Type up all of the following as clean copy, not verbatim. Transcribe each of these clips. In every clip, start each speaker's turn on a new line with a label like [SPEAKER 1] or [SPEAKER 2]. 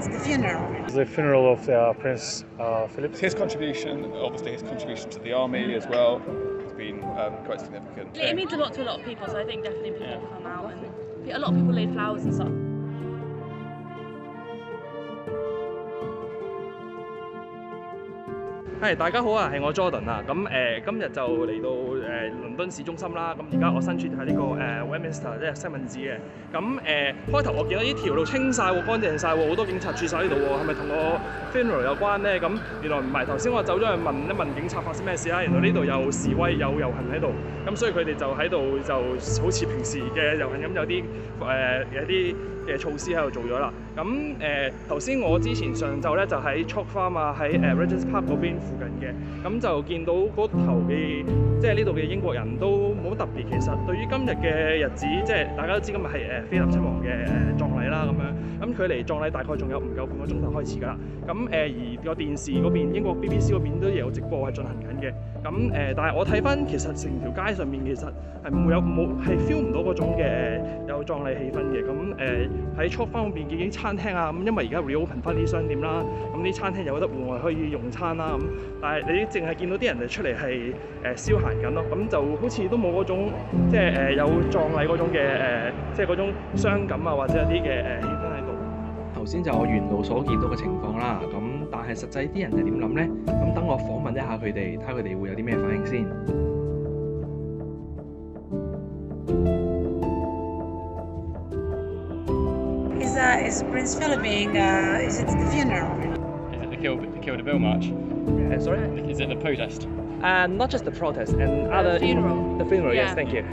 [SPEAKER 1] it's the funeral.
[SPEAKER 2] It's the funeral of Prince Philip.
[SPEAKER 3] His contribution, obviously his contribution to the army as well, has been quite significant.
[SPEAKER 4] It means a lot to a lot of people, so I think definitely people will come out and a lot of people laid flowers and stuff.
[SPEAKER 5] 係大家好啊，係我 Jordan 啊。咁今日就嚟到倫敦市中心啦。咁而家我身處喺呢個Westminster 即係西敏寺嘅。咁開頭我見到呢條路清晒喎，乾淨晒喎，好多警察駐晒呢度喎，係咪同個 funeral 有關咧？咁原來唔係，頭先我走咗去問一問警察發生咩事啦。原來呢度有示威有遊行喺度，咁所以佢哋就喺度就好似平時嘅遊行咁，有啲嘅措施喺度做咗啦。咁頭先我之前上晝咧就喺 Chalk Farm 啊，喺Regent's Park 嗰邊附近嘅，咁就見到嗰頭嘅即係呢度嘅英國人都冇乜特別。其實對於今日嘅日子，即係大家都知今日係菲臘親王嘅葬禮啦咁樣。咁距離葬禮大概仲有唔夠半個鐘頭開始㗎啦。咁而個電視嗰邊英國 BBC 嗰邊都有直播係進行緊嘅。咁但係我睇翻其實成條街上面其實係係 feel 唔到嗰種嘅有葬禮氣氛嘅。咁喺 Chalk Farm 嗰邊已經餐廳啊，咁因為而家 reopen 翻啲商店啦，咁啲餐廳有得戶外可以用餐啦，咁但係你淨係見到啲人就出嚟係消閒緊咯，咁就好似都冇嗰種即係有葬禮嗰種嘅即係嗰種傷感啊，或者一啲嘅氣氛喺度。
[SPEAKER 6] 頭先就我沿路所見到嘅情況啦，咁但係實際啲人係點諗咧？咁等我訪問一下佢哋，睇下佢哋會有啲咩反應先。
[SPEAKER 1] Is Prince Philip being, is it the funeral?
[SPEAKER 7] Is it the Kill the Bill march?
[SPEAKER 5] Sorry?
[SPEAKER 7] Is it the protest?
[SPEAKER 5] Not just the protest and other
[SPEAKER 4] funeral.
[SPEAKER 5] The funeral,
[SPEAKER 4] Yeah.
[SPEAKER 5] yes, thank you.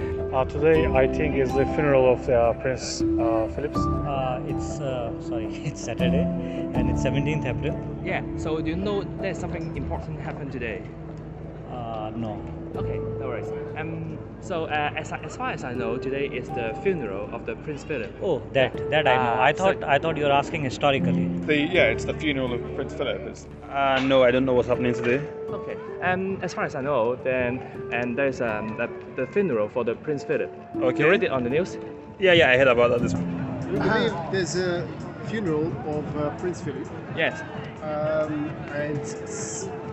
[SPEAKER 2] Today, I think, is the funeral of Prince Philip.
[SPEAKER 8] It's Saturday, and it's 17th April.
[SPEAKER 5] Yeah. So do you know there's something important happened today?
[SPEAKER 8] No.
[SPEAKER 5] Okay, no worries. So as far as I know, today is the funeral of the Prince Philip.
[SPEAKER 8] Oh, that I know. I thought you were asking historically.
[SPEAKER 3] It's the funeral of Prince Philip.
[SPEAKER 9] No, I don't know what's happening today.
[SPEAKER 5] Okay. As far as I know, then there's the funeral for the Prince Philip.
[SPEAKER 9] Okay.
[SPEAKER 5] You read it on the news?
[SPEAKER 9] Yeah, I heard about that.
[SPEAKER 10] We believe there's a funeral of Prince Philip.
[SPEAKER 5] Yes.
[SPEAKER 10] And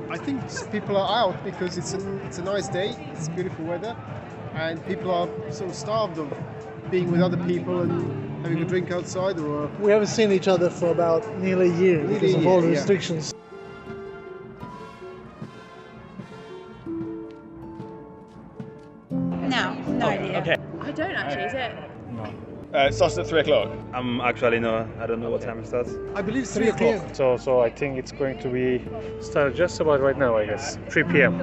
[SPEAKER 10] I think people are out because it's a nice day, it's beautiful weather, and people are sort of starved of being with other people and having a drink outside. Or
[SPEAKER 11] we haven't seen each other for about nearly a year because of all the restrictions.
[SPEAKER 1] No idea.
[SPEAKER 5] Okay.
[SPEAKER 4] I don't actually, is it?
[SPEAKER 3] It starts at 3 o'clock.
[SPEAKER 9] Actually, no, I don't know what time it starts.
[SPEAKER 10] I believe 3 o'clock.
[SPEAKER 2] So I think it's going to be started just about right now, I guess, 3 p.m.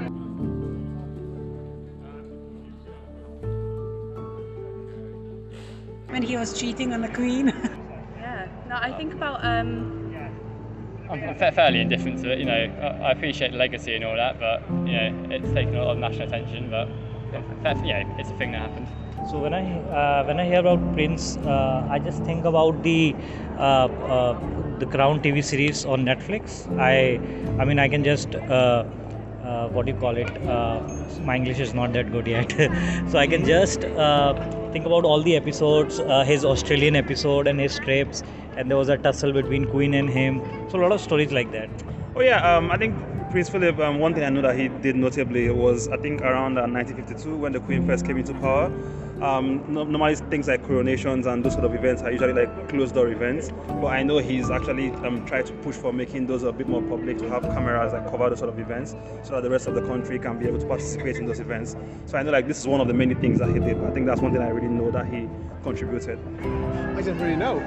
[SPEAKER 1] When he was cheating on the Queen.
[SPEAKER 4] Yeah. No, I think about
[SPEAKER 7] I'm fairly indifferent to it. You know, I appreciate the legacy and all that, but you know, it's taken a lot of national attention. But it's a thing that happened.
[SPEAKER 8] So when I hear about Prince, I just think about the Crown TV series on Netflix. I mean I can just what do you call it? My English is not that good yet, so I can just think about all the episodes, his Australian episode and his trips, and there was a tussle between Queen and him. So a lot of stories like that.
[SPEAKER 9] Oh yeah, I think Prince Philip, one thing I know that he did notably was, I think, around 1952 when the Queen first came into power. Normally things like coronations and those sort of events are usually like closed door events, but I know he's actually tried to push for making those a bit more public, to have cameras that cover those sort of events so that the rest of the country can be able to participate in those events. So I know like this is one of the many things that he did, but I think that's one thing I really know that he contributed.
[SPEAKER 10] I don't really know.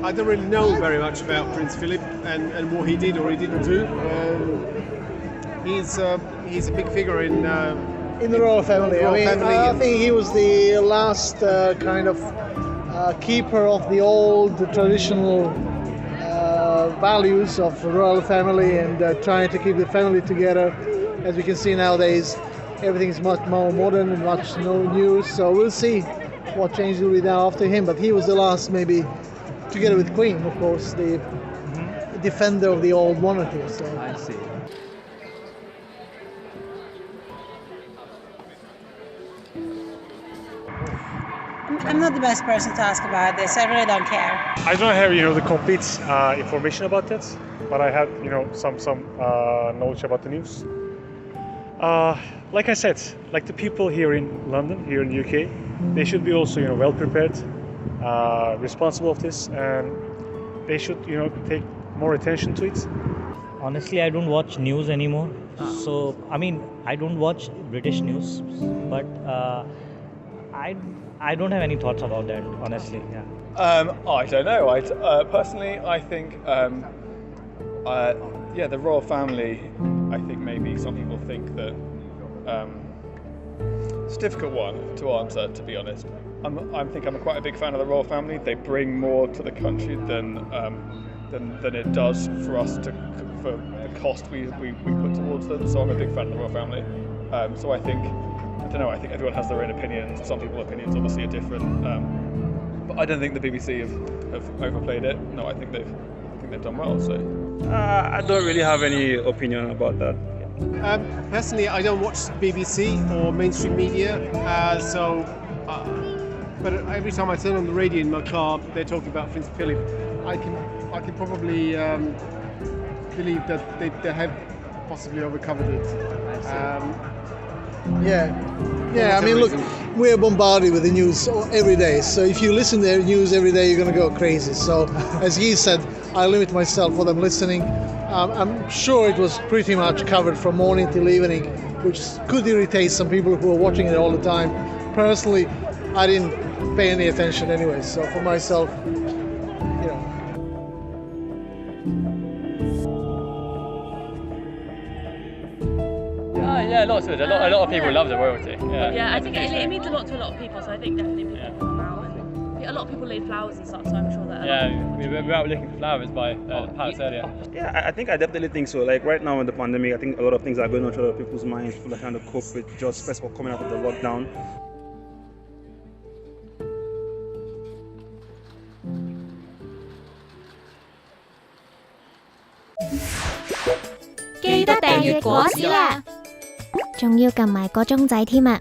[SPEAKER 10] I don't really know very much about Prince Philip and what he did or he didn't do. He's a big figure in
[SPEAKER 11] the royal family. I think he was the last kind of keeper of the old traditional values of the royal family and trying to keep the family together. As we can see nowadays, everything is much more modern and much new. So we'll see what changes will be done after him. But he was the last, maybe, together with Queen, of course, the defender of the old monarchy. So.
[SPEAKER 5] I see.
[SPEAKER 1] I'm not the best person to ask about this. I really don't care.
[SPEAKER 2] I don't have the complete information about that, but I have some knowledge about the news. Like I said, like the people here in London, here in the UK, they should be also well prepared, responsible of this, and they should take more attention to it.
[SPEAKER 8] Honestly, I don't watch news anymore. So, I mean, I don't watch British news, but I don't have any thoughts about that, honestly. Yeah.
[SPEAKER 3] I don't know. Personally, I think, the royal family. I think maybe some people think that it's a difficult one to answer. To be honest, I'm quite a big fan of the royal family. They bring more to the country than it does for us for the cost we put towards them. So I'm a big fan of the royal family. So I think everyone has their own opinions. Some people's opinions obviously are different. But I don't think the BBC have overplayed it. No, I think they've done well. So
[SPEAKER 9] I don't really have any opinion about that.
[SPEAKER 10] Personally, I don't watch BBC or mainstream media, but every time I turn on the radio in my car, they're talking about Prince Philip. I can probably believe that they have possibly overcovered it.
[SPEAKER 11] Yeah, I mean, look, we're bombarded with the news every day. So if you listen to the news every day, you're going to go crazy. So as he said, I limit myself what I'm listening. I'm sure it was pretty much covered from morning till evening, which could irritate some people who are watching it all the time. Personally, I didn't pay any attention anyway. So for myself,
[SPEAKER 7] Yeah, lots of it. A lot of people love the royalty.
[SPEAKER 4] Yeah, I think it means a lot to a lot of people, so I think definitely people come out. And a lot of people laid flowers and stuff, so I'm sure that.
[SPEAKER 7] We were out looking for flowers by the palace earlier.
[SPEAKER 9] Yeah, I definitely think so. Like right now in the pandemic, I think a lot of things are going on through a lot of people's minds. People are trying to cope with just first of all coming out of the lockdown.
[SPEAKER 12] 記得訂閱果子啦，仲要撳埋個鐘仔添啊！